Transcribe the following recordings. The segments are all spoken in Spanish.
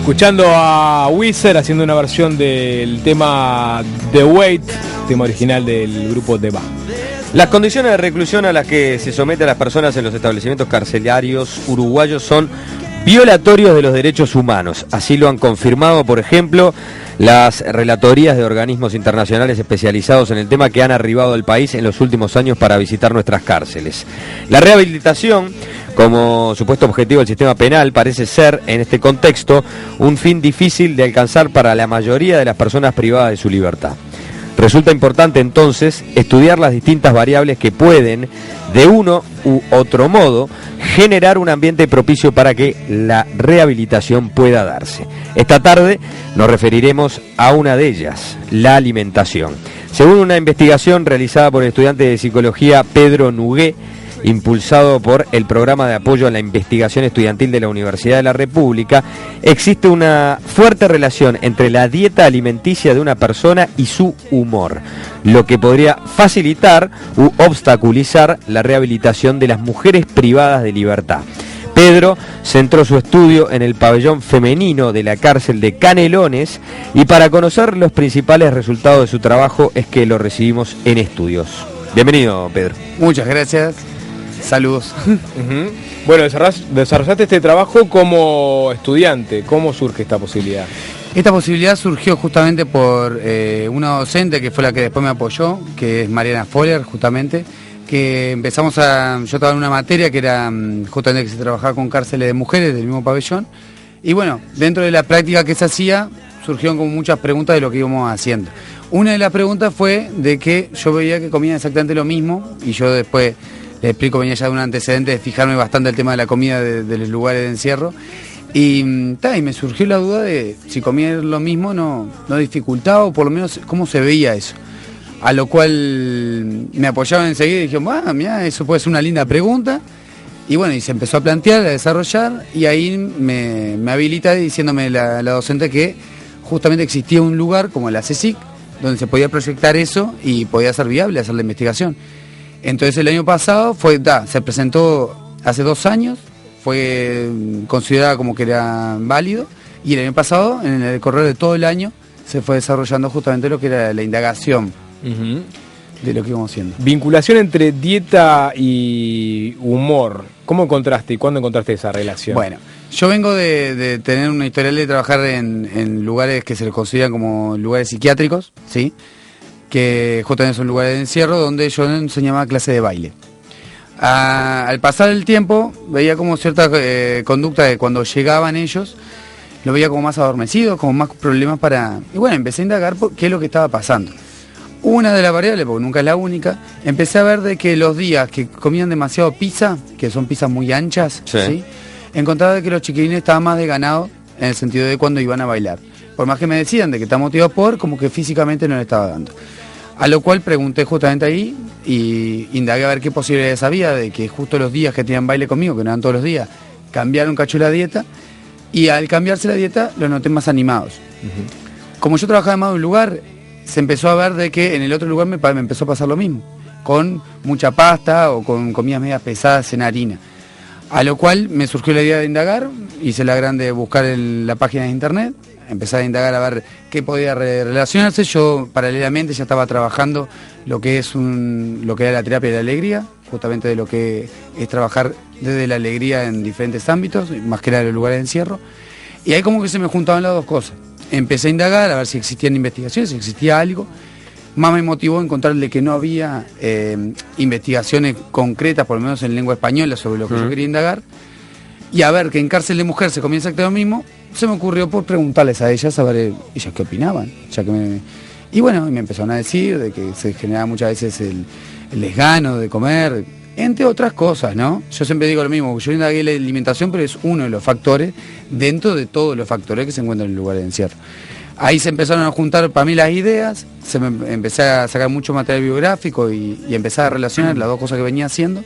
Escuchando a Weezer haciendo una versión del tema The Wait, tema original del grupo The Band. Las condiciones de reclusión a las que se someten a las personas en los establecimientos carcelarios uruguayos son violatorios de los derechos humanos. Así lo han confirmado, por ejemplo, las relatorías de organismos internacionales especializados en el tema que han arribado al país en los últimos años para visitar nuestras cárceles. La rehabilitación, como supuesto objetivo del sistema penal, parece ser, en este contexto, un fin difícil de alcanzar para la mayoría de las personas privadas de su libertad. Resulta importante entonces estudiar las distintas variables que pueden, de uno u otro modo, generar un ambiente propicio para que la rehabilitación pueda darse. Esta tarde nos referiremos a una de ellas, la alimentación. Según una investigación realizada por el estudiante de psicología Pedro Nugué, impulsado por el Programa de Apoyo a la Investigación Estudiantil de la Universidad de la República, existe una fuerte relación entre la dieta alimenticia de una persona y su humor, lo que podría facilitar u obstaculizar la rehabilitación de las mujeres privadas de libertad. Pedro centró su estudio en el pabellón femenino de la cárcel de Canelones y para conocer los principales resultados de su trabajo es que lo recibimos en estudios. Bienvenido, Pedro. Muchas gracias. Saludos. Bueno, desarrollaste este trabajo como estudiante. ¿Cómo surge esta posibilidad? Esta posibilidad surgió justamente por una docente que fue la que después me apoyó, que es Mariana Foller, justamente, que yo estaba en una materia que era justamente que se trabajaba con cárceles de mujeres del mismo pabellón, y bueno, dentro de la práctica que se hacía, surgieron como muchas preguntas de lo que íbamos haciendo. Una de las preguntas fue de que yo veía que comían exactamente lo mismo, y yo después le explico, venía ya de un antecedente de fijarme bastante el tema de la comida de los lugares de encierro, y me surgió la duda de si comía lo mismo no dificultaba, o por lo menos cómo se veía eso. A lo cual me apoyaban enseguida y dijeron, mira, eso puede ser una linda pregunta. Y bueno, y se empezó a plantear, a desarrollar, y ahí me habilita diciéndome la docente que justamente existía un lugar como la CSIC, donde se podía proyectar eso y podía ser viable hacer la investigación. Entonces el año pasado se presentó hace 2 años, fue considerada como que era válido, y el año pasado, en el correr de todo el año, se fue desarrollando justamente lo que era la indagación de lo que íbamos haciendo. Vinculación entre dieta y humor. ¿Cómo encontraste y cuándo encontraste esa relación? Bueno, yo vengo de tener una historial de trabajar en lugares que se les consideran como lugares psiquiátricos, ¿sí?, que justamente son lugares de encierro donde yo enseñaba clase de baile. Al pasar el tiempo veía como cierta conducta de cuando llegaban ellos, lo veía como más adormecido, como más problemas y bueno, empecé a indagar por qué es lo que estaba pasando. Una de las variables, porque nunca es la única, empecé a ver de que los días que comían demasiado pizza, que son pizzas muy anchas, ¿sí?, encontraba de que los chiquilines estaban más desganados en el sentido de cuando iban a bailar. Por más que me decían de que está motivado como que físicamente no le estaba dando. A lo cual pregunté justamente ahí y indagué a ver qué posibilidades había de que justo los días que tenían baile conmigo, que no eran todos los días, cambiaron un cacho la dieta, y al cambiarse la dieta los noté más animados. Como yo trabajaba más en un lugar, se empezó a ver de que en el otro lugar me empezó a pasar lo mismo, con mucha pasta o con comidas medias pesadas en harina. A lo cual me surgió la idea de indagar, hice la grande de buscar en la página de internet, empecé a indagar a ver qué podía relacionarse. Yo paralelamente ya estaba trabajando lo que era la terapia de la alegría, justamente de lo que es trabajar desde la alegría en diferentes ámbitos, más que nada en los lugares de encierro. Y ahí como que se me juntaban las dos cosas. Empecé a indagar a ver si existían investigaciones, si existía algo. Más me motivó encontrarle que no había investigaciones concretas, por lo menos en lengua española, sobre lo que yo quería indagar. Y a ver que en cárcel de mujer se comía exactamente lo mismo, se me ocurrió por preguntarles a ellas, a ver ellas qué opinaban. Y bueno, me empezaron a decir de que se generaba muchas veces el desgano de comer, entre otras cosas, ¿no? Yo siempre digo lo mismo, yo indagué la alimentación, pero es uno de los factores dentro de todos los factores que se encuentran en el lugar de encierro. Ahí se empezaron a juntar para mí las ideas, empecé a sacar mucho material biográfico y empecé a relacionar las dos cosas que venía haciendo,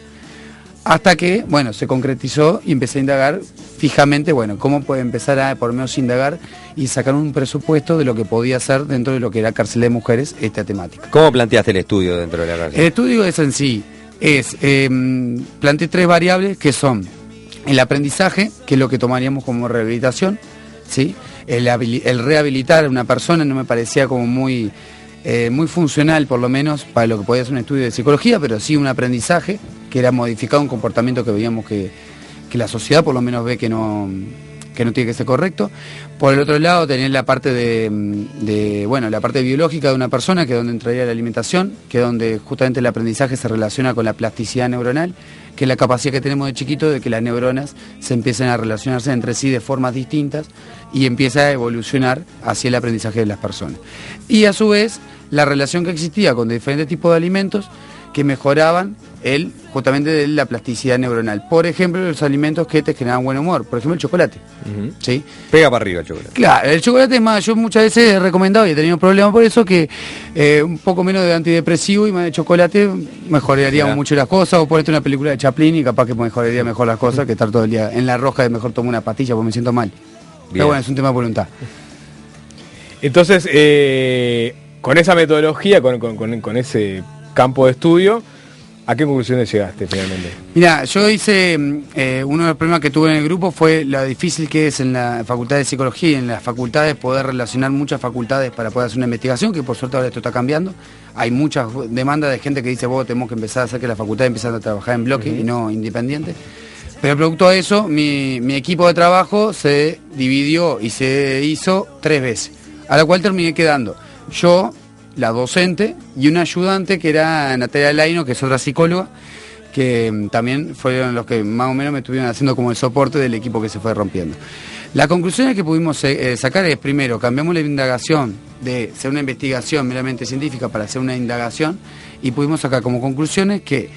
hasta que, bueno, se concretizó y empecé a indagar fijamente, bueno, cómo puede empezar a, por lo menos, indagar y sacar un presupuesto de lo que podía hacer dentro de lo que era cárcel de mujeres, esta temática. ¿Cómo planteaste el estudio dentro de la cárcel? El estudio es en sí, planteé 3 variables que son el aprendizaje, que es lo que tomaríamos como rehabilitación, ¿sí?, el rehabilitar a una persona no me parecía como muy funcional, por lo menos, para lo que podía ser un estudio de psicología, pero sí un aprendizaje, que era modificar un comportamiento que veíamos que la sociedad por lo menos ve que no tiene que ser correcto. Por el otro lado, tener la parte la parte biológica de una persona, que es donde entraría la alimentación, que es donde justamente el aprendizaje se relaciona con la plasticidad neuronal, que es la capacidad que tenemos de chiquito de que las neuronas se empiecen a relacionarse entre sí de formas distintas y empieza a evolucionar hacia el aprendizaje de las personas. Y a su vez, la relación que existía con diferentes tipos de alimentos que mejoraban justamente de la plasticidad neuronal. Por ejemplo, los alimentos que te generan buen humor. Por ejemplo, el chocolate. ¿Sí? Pega para arriba el chocolate. Claro, el chocolate es más, yo muchas veces he recomendado y he tenido problemas por eso, que un poco menos de antidepresivo y más de chocolate mejoraría mucho las cosas, o ponerte una película de Chaplin y capaz que mejoraría mejor las cosas que estar todo el día en la roja, de mejor tomo una pastilla porque me siento mal. Bien. Pero bueno, es un tema de voluntad. Entonces, con esa metodología, con ese campo de estudio, ¿a qué conclusiones llegaste finalmente? Mira, yo hice, uno de los problemas que tuve en el grupo fue lo difícil que es en la facultad de psicología y en las facultades poder relacionar muchas facultades para poder hacer una investigación, que por suerte ahora esto está cambiando. Hay muchas demandas de gente que dice, vos tenemos que empezar a hacer que las facultades empiecen a trabajar en bloque y no independiente. Pero producto de eso, mi equipo de trabajo se dividió y se hizo 3 veces, a la cual terminé quedando yo, la docente, y una ayudante que era Natalia Laino, que es otra psicóloga, que también fueron los que más o menos me estuvieron haciendo como el soporte del equipo que se fue rompiendo. La conclusión que pudimos sacar es, primero, cambiamos la indagación de ser una investigación meramente científica para hacer una indagación, y pudimos sacar como conclusiones que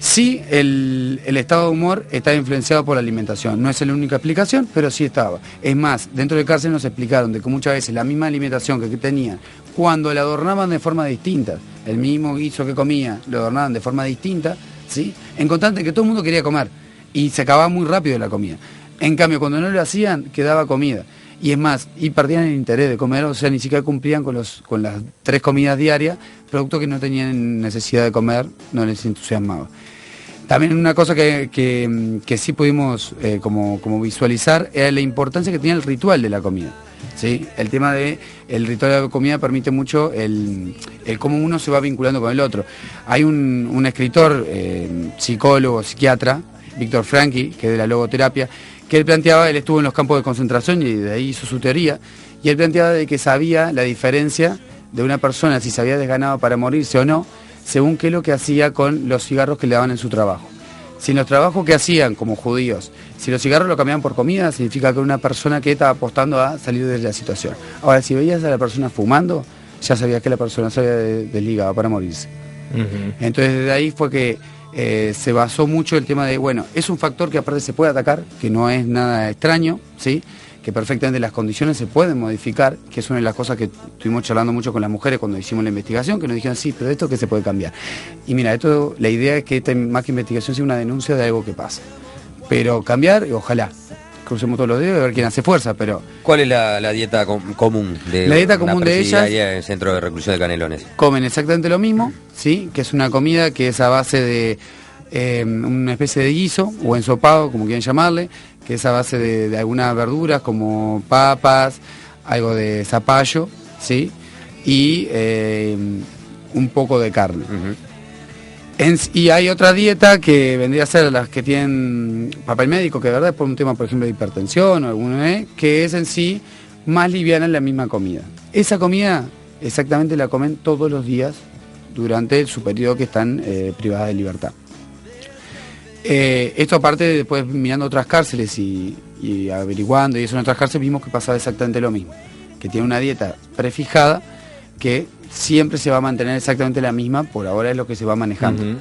sí, el estado de humor está influenciado por la alimentación. No es la única explicación, pero sí estaba. Es más, dentro del cárcel nos explicaron de que muchas veces la misma alimentación que tenían, cuando la adornaban de forma distinta, el mismo guiso que comía, lo adornaban de forma distinta, ¿sí? Encontraste que todo el mundo quería comer y se acababa muy rápido la comida. En cambio, cuando no lo hacían, quedaba comida. Y es más, y perdían el interés de comer, o sea, ni siquiera cumplían con las 3 comidas diarias, producto que no tenían necesidad de comer, no les entusiasmaba. También una cosa que sí pudimos como visualizar era la importancia que tenía el ritual de la comida. ¿Sí? El tema de el ritual de la comida permite mucho el cómo uno se va vinculando con el otro. Hay un escritor, psicólogo, psiquiatra, Víctor Frankl, que es de la logoterapia, que él estuvo en los campos de concentración y de ahí hizo su teoría, y él planteaba de que sabía la diferencia de una persona, si se había desganado para morirse o no, según qué es lo que hacía con los cigarros que le daban en su trabajo. Si en los trabajos que hacían como judíos, si los cigarros lo cambiaban por comida, significa que era una persona que estaba apostando a salir de la situación. Ahora, si veías a la persona fumando, ya sabías que la persona se había desligado para morirse. Entonces, desde ahí fue que se basó mucho el tema de, bueno, es un factor que aparte se puede atacar, que no es nada extraño, ¿sí? Que perfectamente las condiciones se pueden modificar, que es una de las cosas que estuvimos charlando mucho con las mujeres cuando hicimos la investigación, que nos dijeron, sí, pero esto que se puede cambiar. Y mira, la idea es que esta más que investigación sea una denuncia de algo que pasa. Pero cambiar, ojalá, crucemos todos los dedos y a ver quién hace fuerza, pero... ¿Cuál es la dieta común de la dieta común de ellas? En el centro de reclusión de Canelones. Comen exactamente lo mismo, ¿sí? Que es una comida que es a base de una especie de guiso o ensopado, como quieran llamarle, que es a base de algunas verduras como papas, algo de zapallo, ¿sí? Y un poco de carne. Y hay otra dieta que vendría a ser las que tienen papel médico, que de verdad es por un tema, por ejemplo, de hipertensión o alguno, que es en sí más liviana en la misma comida. Esa comida exactamente la comen todos los días durante su periodo que están privadas de libertad. Esto aparte, después mirando otras cárceles y averiguando y eso en otras cárceles, vimos que pasaba exactamente lo mismo, que tiene una dieta prefijada que siempre se va a mantener exactamente la misma, por ahora es lo que se va manejando.